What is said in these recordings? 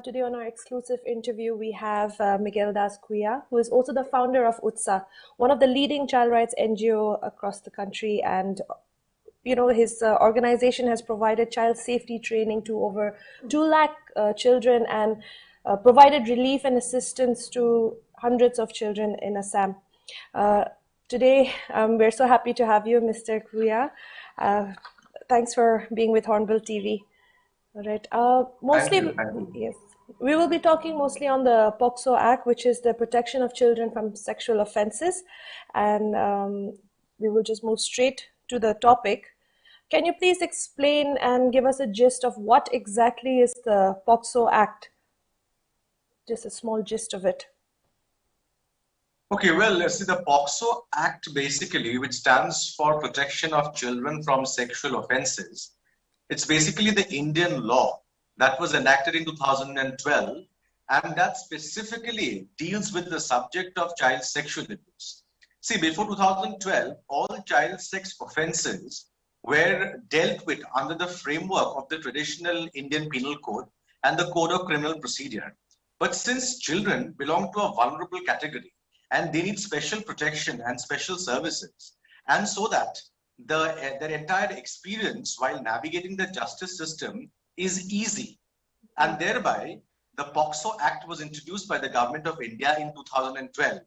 Today on our exclusive interview, we have Miguel Das Cuya, who is also the founder of UTSA, one of the leading child rights NGO across the country. And, his organization has provided child safety training to over 2 lakh children and provided relief and assistance to hundreds of children in Assam. Today, we're so happy to have you, Mr. Cuya. Thanks for being with Hornbill TV. All right. Yes, we will be talking mostly on the POCSO Act, which is the Protection of Children from Sexual Offences, and we will just move straight to the topic. Can you please explain and give us a gist of what exactly is the POCSO Act? Just a small gist of it. Okay, well, let's see, the POCSO Act basically, which stands for Protection of Children from Sexual Offences. It's basically the Indian law that was enacted in 2012, and that specifically deals with the subject of child sexual abuse. See, before 2012, all child sex offences were dealt with under the framework of the traditional Indian Penal Code and the Code of Criminal Procedure. But since children belong to a vulnerable category and they need special protection and special services, and so that their entire experience while navigating the justice system is easy, and thereby the POCSO Act was introduced by the government of India in 2012.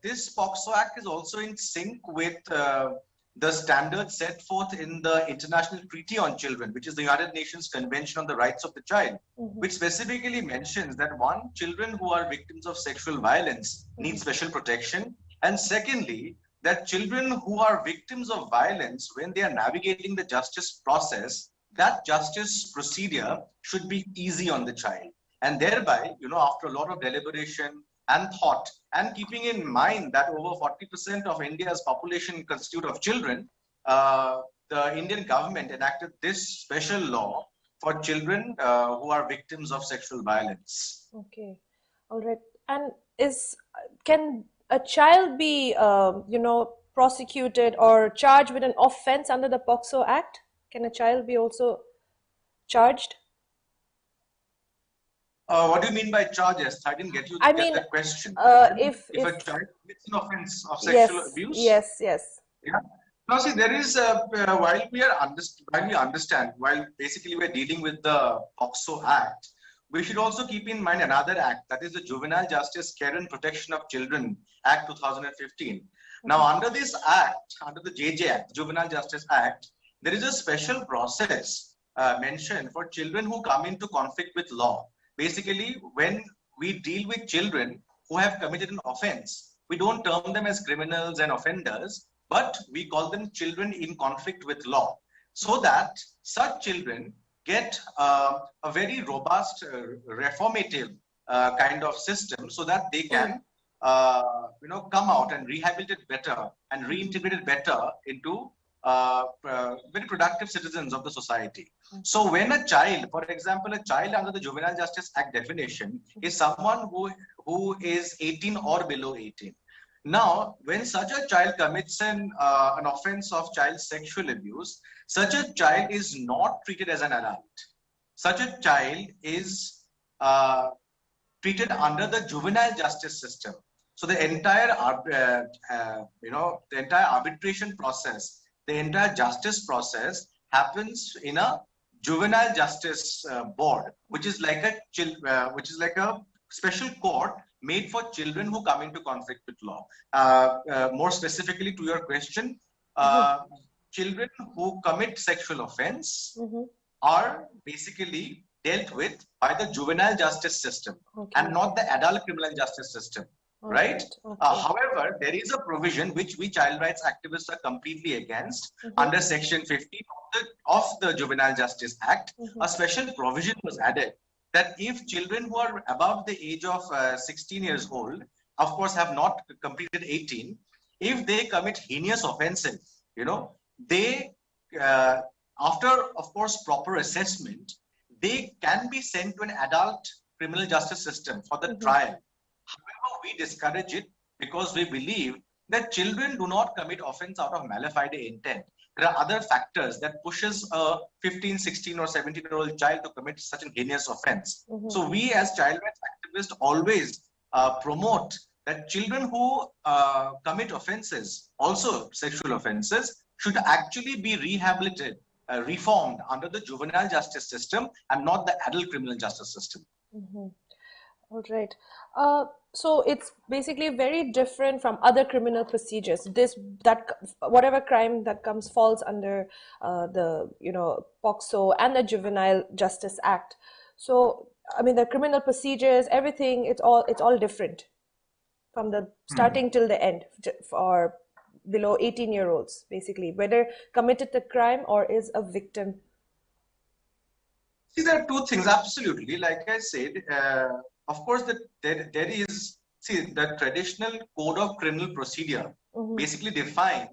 This POCSO Act is also in sync with the standards set forth in the International Treaty on Children, which is the United Nations Convention on the Rights of the Child, which specifically mentions that one, children who are victims of sexual violence need special protection, and secondly, that children who are victims of violence, when they are navigating the justice process, that justice procedure should be easy on the child. And thereby, after a lot of deliberation and thought, and keeping in mind that over 40% of India's population constitute of children, the Indian government enacted this special law for children who are victims of sexual violence. Okay, all right. And can a child be, prosecuted or charged with an offense under the POCSO Act? Can a child be also charged? What do you mean by charges? I didn't get that question. If a child commits an offense of sexual abuse? Yes. Yeah. Now, see, there is while basically we're dealing with the POCSO Act, we should also keep in mind another act, that is the Juvenile Justice Care and Protection of Children Act 2015. Now, under this act, under the JJ Act, Juvenile Justice Act, there is a special process mentioned for children who come into conflict with law. Basically, when we deal with children who have committed an offense, we don't term them as criminals and offenders, but we call them children in conflict with law, so that such children get a very robust reformative kind of system, so that they can come out and rehabilitate better and reintegrated better into very productive citizens of the society. So when a child, for example, a child under the Juvenile Justice Act definition is someone who is 18 or below 18. Now, when such a child commits an offense of child sexual abuse, such a child is not treated as an adult. Such a child is treated under the juvenile justice system. So the entire, the entire arbitration process, the entire justice process happens in a juvenile justice board, which is like a special court made for children who come into conflict with law. More specifically to your question, children who commit sexual offense are basically dealt with by the juvenile justice system and not the adult criminal justice system. Right? However, there is a provision which we child rights activists are completely against. Under Section 15 of the Juvenile Justice Act, a special provision was added that if children who are above the age of 16 years old, of course have not completed 18, if they commit heinous offenses, they, after, of course, proper assessment, they can be sent to an adult criminal justice system for the trial. However, we discourage it because we believe that children do not commit offense out of mala fide intent. there are other factors that pushes a 15, 16 or 17-year-old child to commit such an heinous offense. So we as child rights activists always promote that children who commit offenses, also sexual offenses, should actually be rehabilitated, reformed under the juvenile justice system and not the adult criminal justice system. All right. So it's basically very different from other criminal procedures. Whatever crime that falls under the POCSO and the Juvenile Justice Act. So I mean the criminal procedures, everything, it's all different from the starting till the end for below 18-year-olds, basically, whether committed the crime or is a victim. See, there are two things, absolutely. Like I said, of course, there is, see, the traditional code of criminal procedure basically defines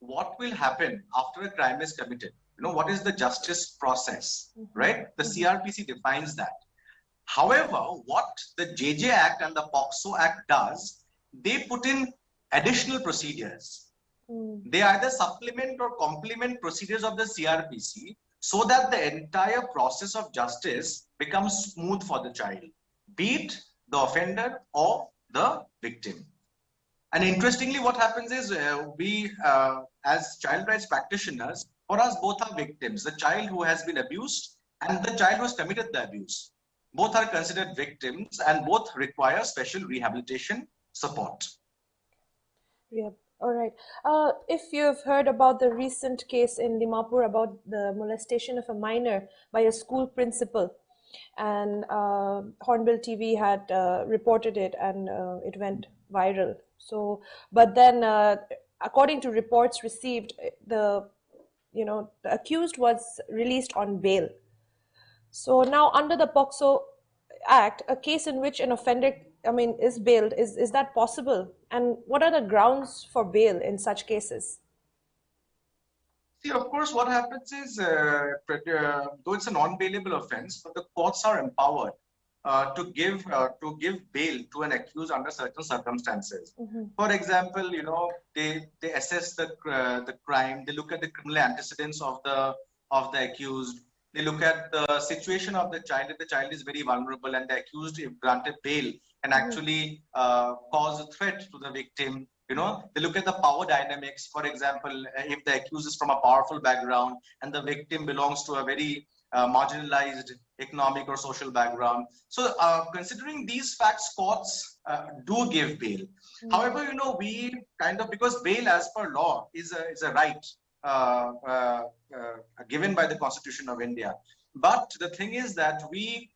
what will happen after a crime is committed. What is the justice process, right? The CRPC defines that. However, what the JJ Act and the POCSO Act does, they put in additional procedures. They either supplement or complement procedures of the CRPC so that the entire process of justice becomes smooth for the child, be it the offender or the victim. And interestingly, what happens is we, as child rights practitioners, for us, both are victims. The child who has been abused and the child who has committed the abuse. Both are considered victims and both require special rehabilitation support. Yeah. All right. If you've heard about the recent case in Dimapur about the molestation of a minor by a school principal, and HornbillTv had reported it, and it went viral. So, but then, according to reports received, the accused was released on bail. So now, under the POCSO Act, a case in which an offender, is bailed, is that possible? And what are the grounds for bail in such cases? See, of course, what happens is, though it's a non-bailable offense, but the courts are empowered to give bail to an accused under certain circumstances. For example, they assess the crime, they look at the criminal antecedents of the accused. They look at the situation of the child. If the child is very vulnerable and the accused, if granted bail, can actually cause a threat to the victim. They look at the power dynamics. For example, if the accused is from a powerful background and the victim belongs to a very marginalized economic or social background. So considering these facts, courts do give bail. However, we because bail as per law is a right given by the Constitution of India. But the thing is that we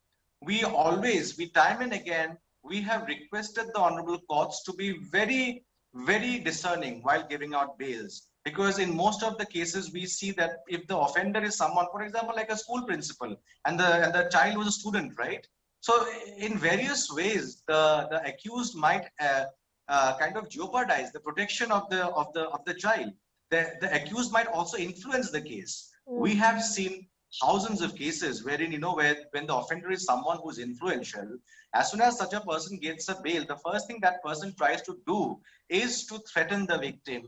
time and again, we have requested the honorable courts to be very, very discerning while giving out bails. Because in most of the cases, we see that if the offender is someone, for example, like a school principal, and the child was a student, right? So in various ways, the accused might kind of jeopardize the protection of the child. The accused might also influence the case. We have seen thousands of cases wherein, when the offender is someone who's influential, as soon as such a person gets a bail, the first thing that person tries to do is to threaten the victim,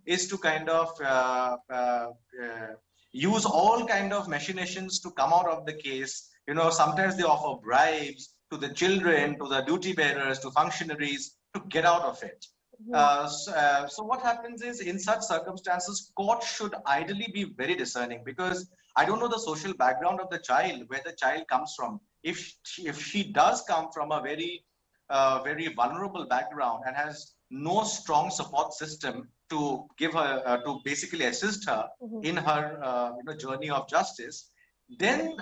is to kind of use all kind of machinations to come out of the case. Sometimes they offer bribes to the children, to the duty bearers, to functionaries to get out of it. So what happens is, in such circumstances, court should ideally be very discerning, because I don't know the social background of the child, where the child comes from. If she does come from a very very vulnerable background and has no strong support system to give her to basically assist her in her journey of justice, then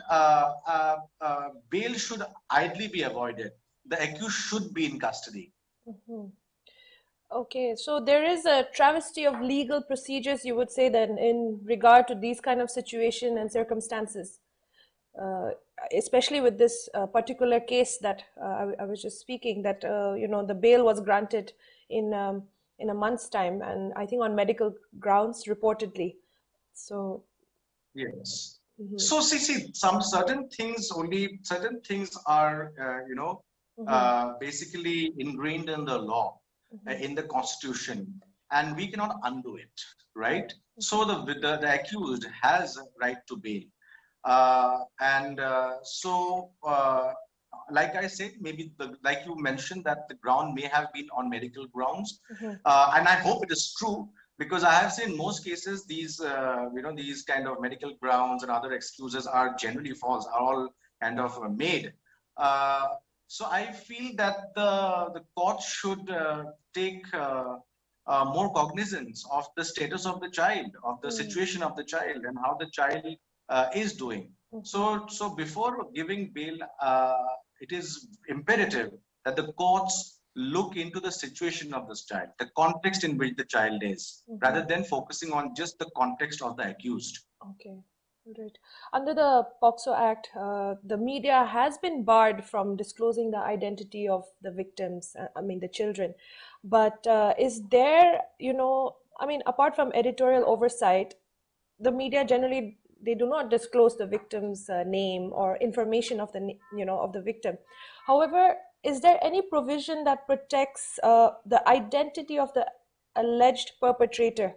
bail should ideally be avoided. The accused should be in custody. Okay, so there is a travesty of legal procedures, you would say, then, in regard to these kind of situation and circumstances, especially with this particular case that I was just speaking, that the bail was granted in a month's time, and I think on medical grounds, reportedly. So yes. So see, certain things are basically ingrained in the law, in the Constitution, and we cannot undo it, right? So the accused has a right to bail. Like I said, maybe like you mentioned that the ground may have been on medical grounds, and I hope it is true because I have seen most cases these these kind of medical grounds and other excuses are generally false, are all kind of made. Uh, so I feel that the court should take more cognizance of the status of the child, of the situation of the child, and how the child is doing. So before giving bail, it is imperative that the courts look into the situation of this child, the context in which the child is, rather than focusing on just the context of the accused. Okay. Right. Under the POCSO Act, the media has been barred from disclosing the identity of the victims, I mean, the children. But is there, I mean, apart from editorial oversight, the media generally, they do not disclose the victim's name or information of of the victim. However, is there any provision that protects the identity of the alleged perpetrator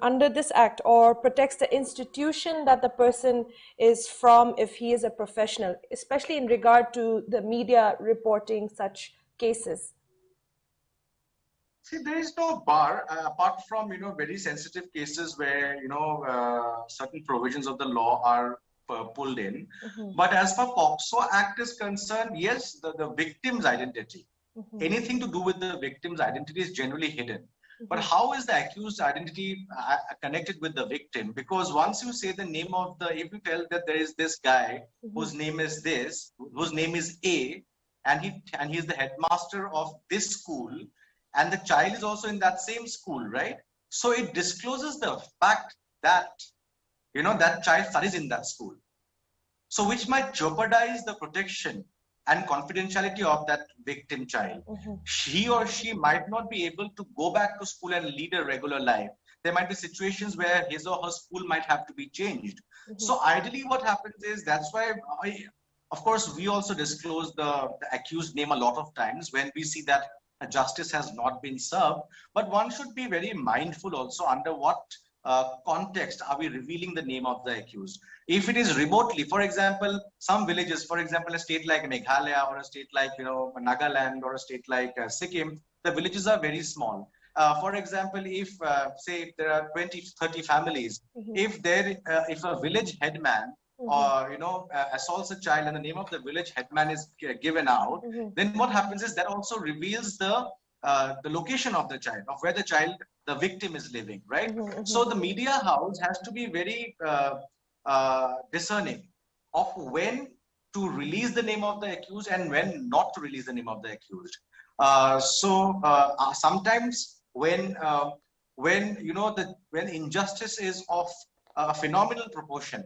under this act, or protects the institution that the person is from if he is a professional, especially in regard to the media reporting such cases? See, there is no bar apart from very sensitive cases where certain provisions of the law are pulled in. But as far POCSO Act is concerned, yes, the victim's identity, anything to do with the victim's identity is generally hidden. But how is the accused identity connected with the victim? Because once you say the name of if you tell that there is this guy whose name is this, whose name is A, and he's the headmaster of this school, and the child is also in that same school, right? So it discloses the fact that that child studies in that school. So which might jeopardize the protection and confidentiality of that victim child. He or she might not be able to go back to school and lead a regular life. There might be situations where his or her school might have to be changed. So ideally what happens is, that's why of course we also disclose the accused name a lot of times when we see that justice has not been served. But one should be very mindful also under what context are we revealing the name of the accused. If it is remotely, for example, some villages, for example, a state like Meghalaya or a state like Nagaland or a state like Sikkim, the villages are very small. For example, if say there are 20-30 families, if a village headman assaults a child and the name of the village headman is given out, then what happens is that also reveals the location of the child, of where the victim is living, right? So the media house has to be very discerning of when to release the name of the accused and when not to release the name of the accused. Sometimes when injustice is of a phenomenal proportion,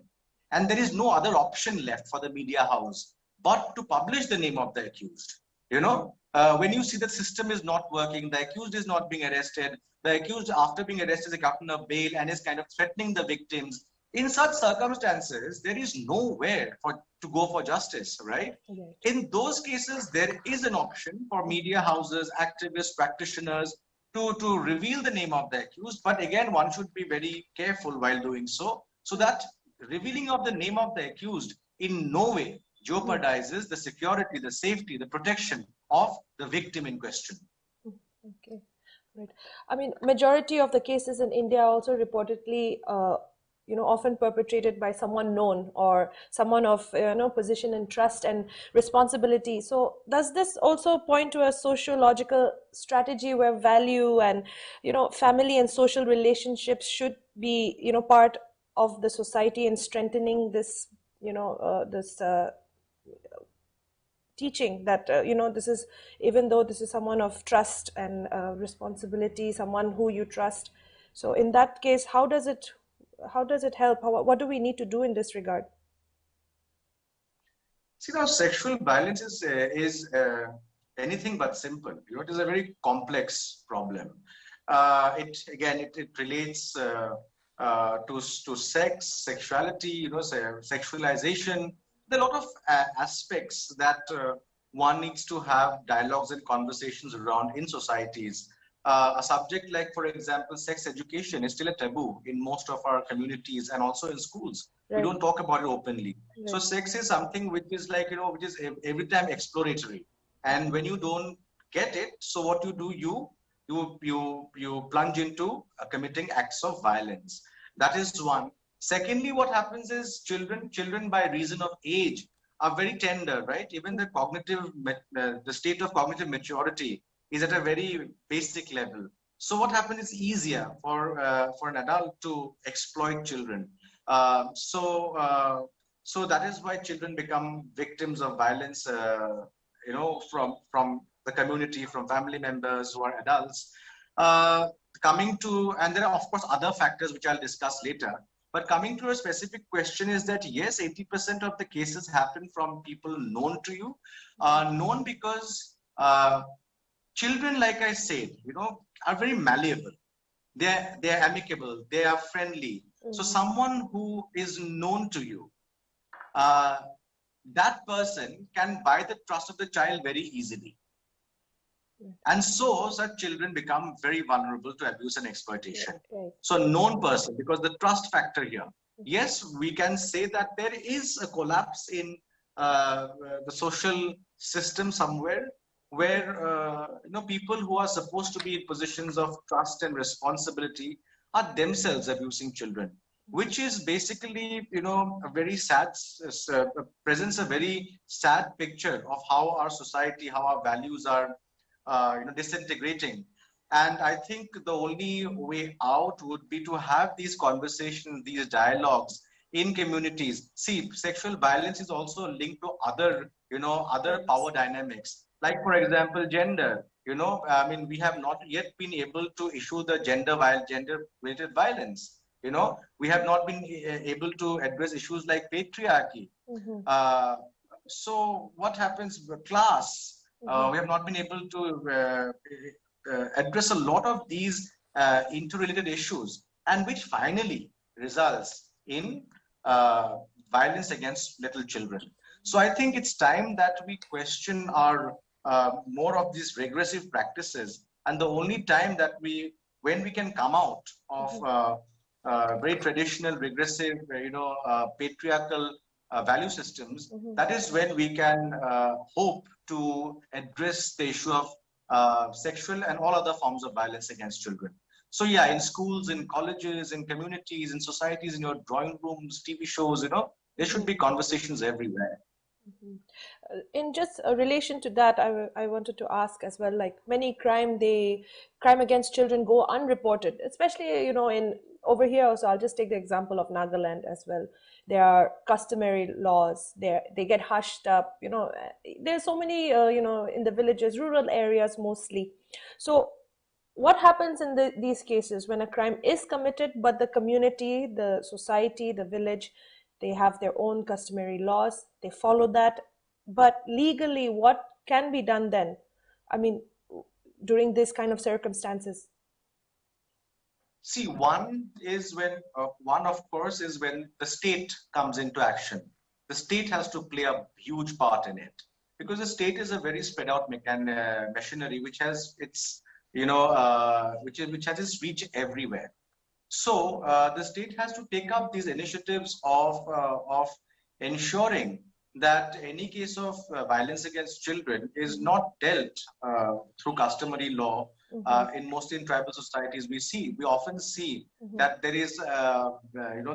and there is no other option left for the media house but to publish the name of the accused. When you see the system is not working, the accused is not being arrested, the accused after being arrested is gotten a bail and is kind of threatening the victims. In such circumstances, there is nowhere to go for justice, right? In those cases, there is an option for media houses, activists, practitioners to reveal the name of the accused. But again, one should be very careful while doing so that revealing of the name of the accused in no way jeopardizes the security, the safety, the protection of the victim in question. Okay, right. I mean, majority of the cases in India also reportedly, often perpetrated by someone known or someone of, position and trust and responsibility. So does this also point to a sociological strategy where value and, family and social relationships should be, part of the society in strengthening this, teaching that this is, even though this is someone of trust and responsibility, someone who you trust. So in that case, how does it help? What do we need to do in this regard? See, now sexual violence is anything but simple. It is a very complex problem. It relates to sex, sexuality, sexualization. There are a lot of aspects that one needs to have dialogues and conversations around in societies. a subject like, for example, sex education is still a taboo in most of our communities and also in schools. We Right. don't talk about it openly. So Right. sex is something which is like, which is every time exploratory. And when you don't get it, so what you do, you plunge into committing acts of violence. That is one. Secondly, what happens is children by reason of age are very tender, right? Even the the state of cognitive maturity is at a very basic level. So what happens is easier for an adult to exploit children. So that is why children become victims of violence. From the community, from family members who are adults. Uh, Coming to, and there are of course other factors which I'll discuss later. But coming to a specific question is that yes, 80% of the cases happen from people known to you, known because children, like I said, are very malleable. They're amicable. They are friendly. So Mm-hmm. someone who is known to you, uh, that person can buy the trust of the child very easily. And so such children become very vulnerable to abuse and exploitation. Right. So known person, because the trust factor here. Yes, we can say that there is a collapse in the social system somewhere where people who are supposed to be in positions of trust and responsibility are themselves abusing children, which is basically a very sad presents a very sad picture of how our society, how our values are disintegrating. And I think the only way out would be to have these conversations, these dialogues in communities. See, sexual violence is also linked to other power dynamics. Like, for example, gender. I mean, we have not yet been able to issue the gender-related violence. We have not been able to address issues like patriarchy. Mm-hmm. Uh, so what happens? Class. Mm-hmm. We have not been able to address a lot of these interrelated issues, and which finally results in violence against little children. So I think it's time that we question our more of these regressive practices, and the only time that when we can come out of very traditional, regressive, patriarchal value systems, Mm-hmm. that is when we can hope to address the issue of sexual and all other forms of violence against children. So yeah, in schools, in colleges, in communities, in societies, in your drawing rooms, TV shows, there should be conversations everywhere. Mm-hmm. In just a relation to that, I wanted to ask as well, like many crime against children go unreported, especially, in over here also. I'll just take the example of Nagaland as well. There are customary laws there, they get hushed up, there's so many, in the villages, rural areas mostly. So what happens in these cases when a crime is committed, but the community, the society, the village, they have their own customary laws, they follow that, but legally, what can be done then? I mean, during this kind of circumstances. See, one of course is when the state comes into action. The state has to play a huge part in it, because the state is a very spread out machinery which has its, which has its reach everywhere. So the state has to take up these initiatives of ensuring that any case of violence against children is not dealt through customary law. Mm-hmm. In mostly in tribal societies, we often see Mm-hmm. that there is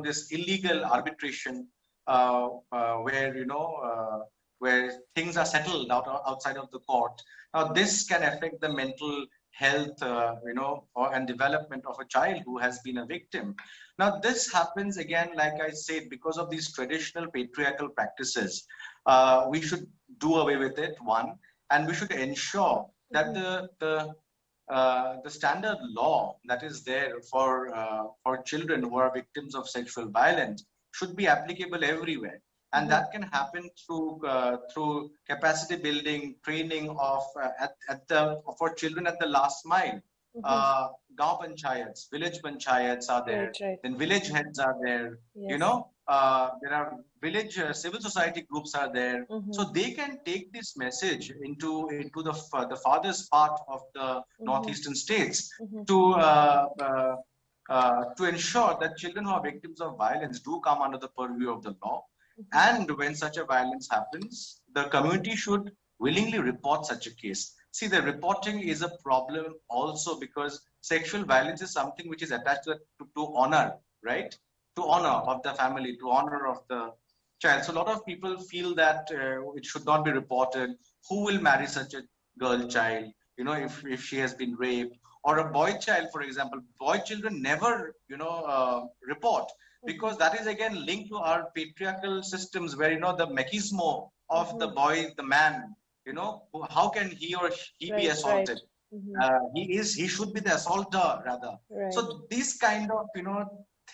this illegal arbitration where where things are settled outside of the court. Now this can affect the mental health, and development of a child who has been a victim. Now, this happens again, like I said, because of these traditional patriarchal practices. We should do away with it, one, and we should ensure that the standard law that is there for children who are victims of sexual violence should be applicable everywhere. And Mm-hmm. that can happen through capacity building, training of at the for children at the last mile. Mm-hmm. Gaon panchayats, village panchayats are there. Right, right. Then village heads are there. Yes. there are village civil society groups are there, so they can take this message into the farthest part of the northeastern states to ensure that children who are victims of violence do come under the purview of the law. And when such a violence happens, the community should willingly report such a case. See, the reporting is a problem also because sexual violence is something which is attached to honor, right? To honor of the family, to honor of the child. So a lot of people feel that it should not be reported. Who will marry such a girl child? You know, if she has been raped, or a boy child, for example, boy children never, report, because that is again linked to our patriarchal systems where, the machismo of the boy, the man, how can he or he be Right, right. assaulted? He should be the assaulter rather. Right. So these kind of,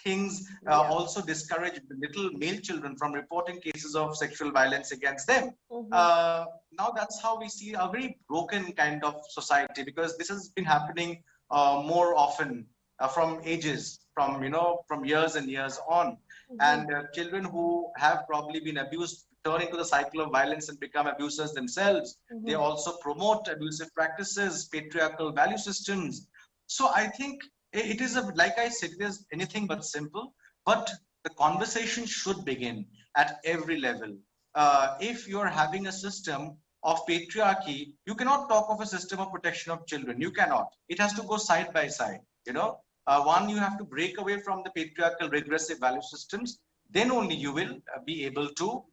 things also discourage little male children from reporting cases of sexual violence against them. Now that's how we see a very broken kind of society, because this has been happening more often from ages, from years and years on. And children who have probably been abused turn into the cycle of violence and become abusers themselves. They also promote abusive practices, patriarchal value systems. So I think it is, like I said, it is anything but simple, but the conversation should begin at every level. If you're having a system of patriarchy, you cannot talk of a system of protection of children. You cannot. It has to go side by side. One, you have to break away from the patriarchal regressive value systems. Then only you will be able to,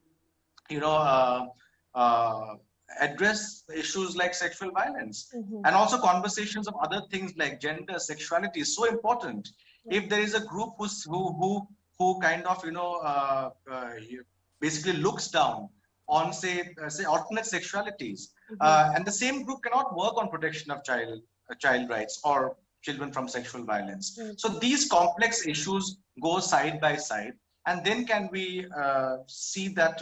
you know, uh, uh, address issues like sexual violence, and also conversations of other things like gender, sexuality is so important. If there is a group who kind of basically looks down on say alternate sexualities, and the same group cannot work on protection of child rights or children from sexual violence. So these complex issues go side by side, and then can we see that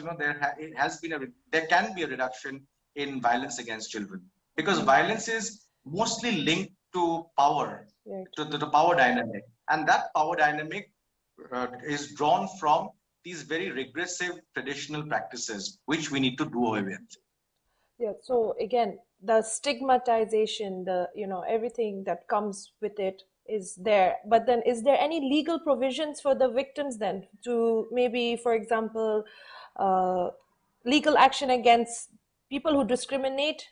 there can be a reduction in violence against children, because violence is mostly linked to power, to the power dynamic, and that power dynamic is drawn from these very regressive traditional practices which we need to do away with. Yeah, so again, the stigmatization, everything that comes with it is there. But then, is there any legal provisions for the victims then to maybe, for example, uh, legal action against people who discriminate,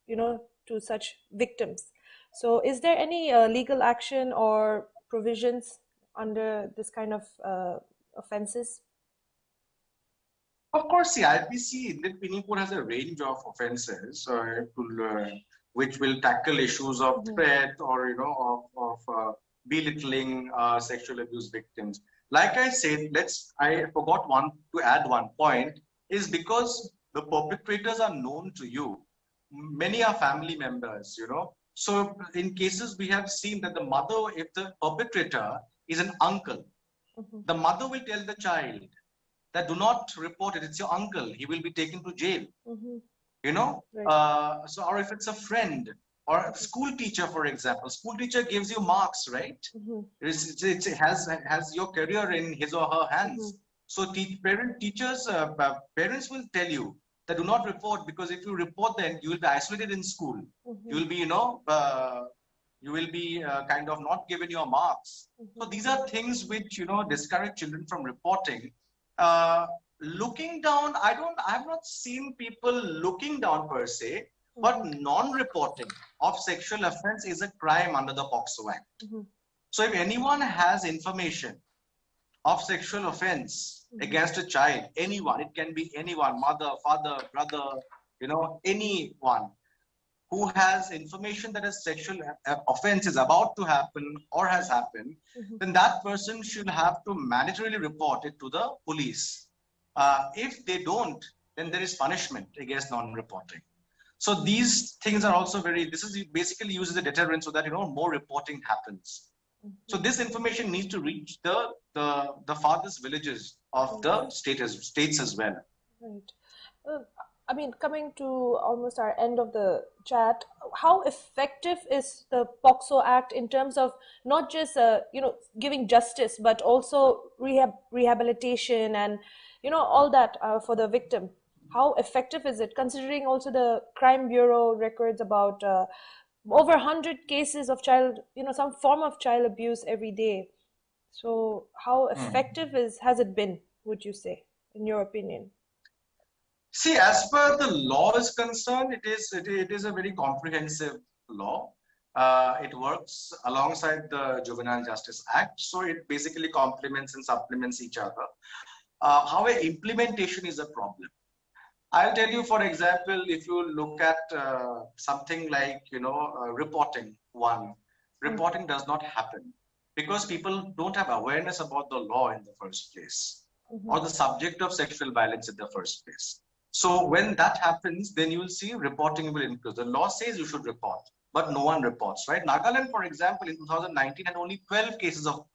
to such victims? So, is there any legal action or provisions under this kind of offenses? Of course, the IPC Indian Penal Code has a range of offences which will tackle issues of threat or of belittling sexual abuse victims. Like I said, I forgot to add one point, is because the perpetrators are known to you. Many are family members. So in cases we have seen that if the perpetrator is an uncle, the mother will tell the child that do not report it. It's your uncle. He will be taken to jail. Right. Or if it's a friend or a school teacher, for example, school teacher gives you marks, right? It has your career in his or her hands. So parents will tell you that do not report, because if you report, then you will be isolated in school. You will be, kind of not given your marks. So these are things which, discourage children from reporting. Looking down, I've not seen people looking down per se, but non-reporting of sexual offense is a crime under the POCSO Act. So if anyone has information of sexual offense against a child, anyone, it can be anyone, mother, father, brother, anyone who has information that a sexual offense is about to happen or has happened, then that person should have to mandatorily report it to the police. If they don't, then there is punishment against non-reporting. So these things are also this is basically used as a deterrent so that, more reporting happens. So this information needs to reach the farthest villages of the states as well. Right. I mean, coming to almost our end of the chat, how effective is the POXO Act in terms of not just giving justice, but also rehabilitation and all that for the victim? How effective is it, considering also the Crime Bureau records about over 100 cases of child, some form of child abuse every day? So how effective has it been, would you say, in your opinion? See, as per the law is concerned, it is a very comprehensive law. It works alongside the Juvenile Justice Act, so it basically complements and supplements each other. However, implementation is a problem. I'll tell you, for example, if you look at something like reporting, reporting does not happen because people don't have awareness about the law in the first place or the subject of sexual violence in the first place. So when that happens, then you will see reporting will increase. The law says you should report, but no one reports, right? Nagaland, for example, in 2019 had only 12 cases of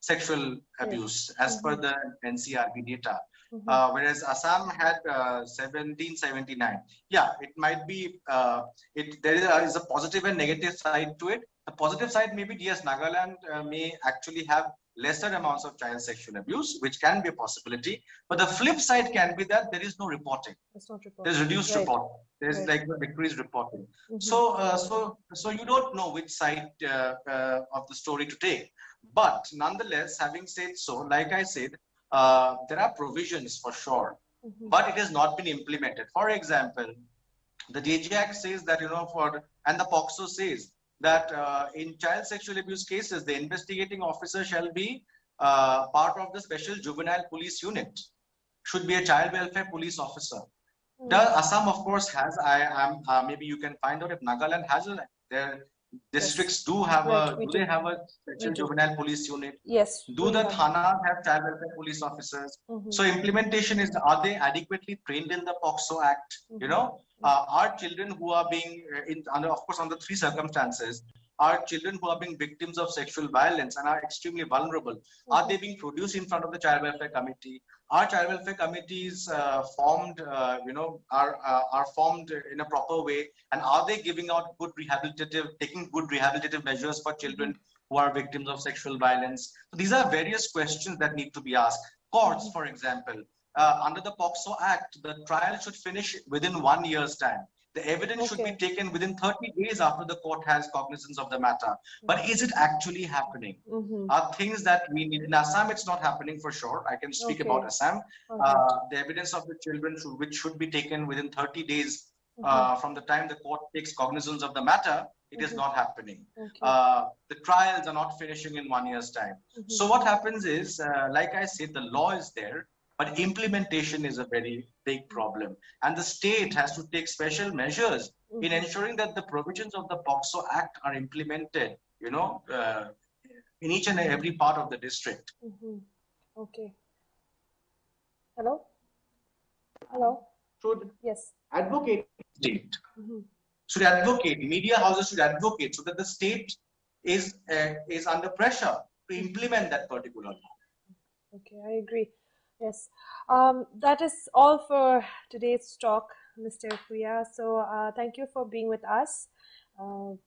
sexual abuse as per the NCRB data. Whereas Assam had 1779. Yeah, it might be, there is a positive and negative side to it. The positive side may be, yes, Nagaland may actually have lesser amounts of child sexual abuse, which can be a possibility. But the flip side can be that there is no reporting. It's not reported. There's reduced reporting. There's like decreased reporting. So you don't know which side of the story to take. But nonetheless, having said so, like I said, there are provisions for sure, but it has not been implemented. For example, the DG Act says that, and the POXO says that in child sexual abuse cases, the investigating officer shall be part of the special juvenile police unit, should be a child welfare police officer. The Assam, of course, has, maybe you can find out if Nagaland has their districts do have do they have a special juvenile police unit? Yes. Do the Thana have child welfare police officers? So implementation is, are they adequately trained in the POXO Act? Are children who are being, of course, under three circumstances, are children who are being victims of sexual violence and are extremely vulnerable, are they being produced in front of the child welfare committee? Are child welfare committees formed, are formed in a proper way? And are they giving out taking good rehabilitative measures for children who are victims of sexual violence? So these are various questions that need to be asked. Courts, for example, under the POXO Act, the trial should finish within 1 year's time. The evidence should be taken within 30 days after the court has cognizance of the matter. But is it actually happening? Are things that we need. In Assam, it's not happening for sure. I can speak about Assam. The evidence of the children which should be taken within 30 days from the time the court takes cognizance of the matter, it is not happening. The trials are not finishing in 1 year's time. So what happens is, like I said, the law is there, but implementation is a very big problem. And the state has to take special measures in ensuring that the provisions of the POXO Act are implemented, in each and every part of the district. Okay. Hello? Hello? Should yes. Advocate state. Should advocate, media houses should advocate so that the state is under pressure to implement that particular law. Okay, I agree. Yes, that is all for today's talk, Mr. Kuya. So thank you for being with us. I've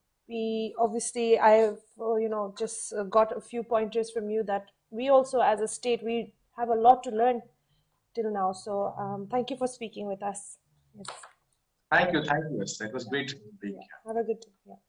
just got a few pointers from you that we also, as a state, we have a lot to learn till now. So thank you for speaking with us. Yes. Thank you. It was great being here. Have a good day. Yeah.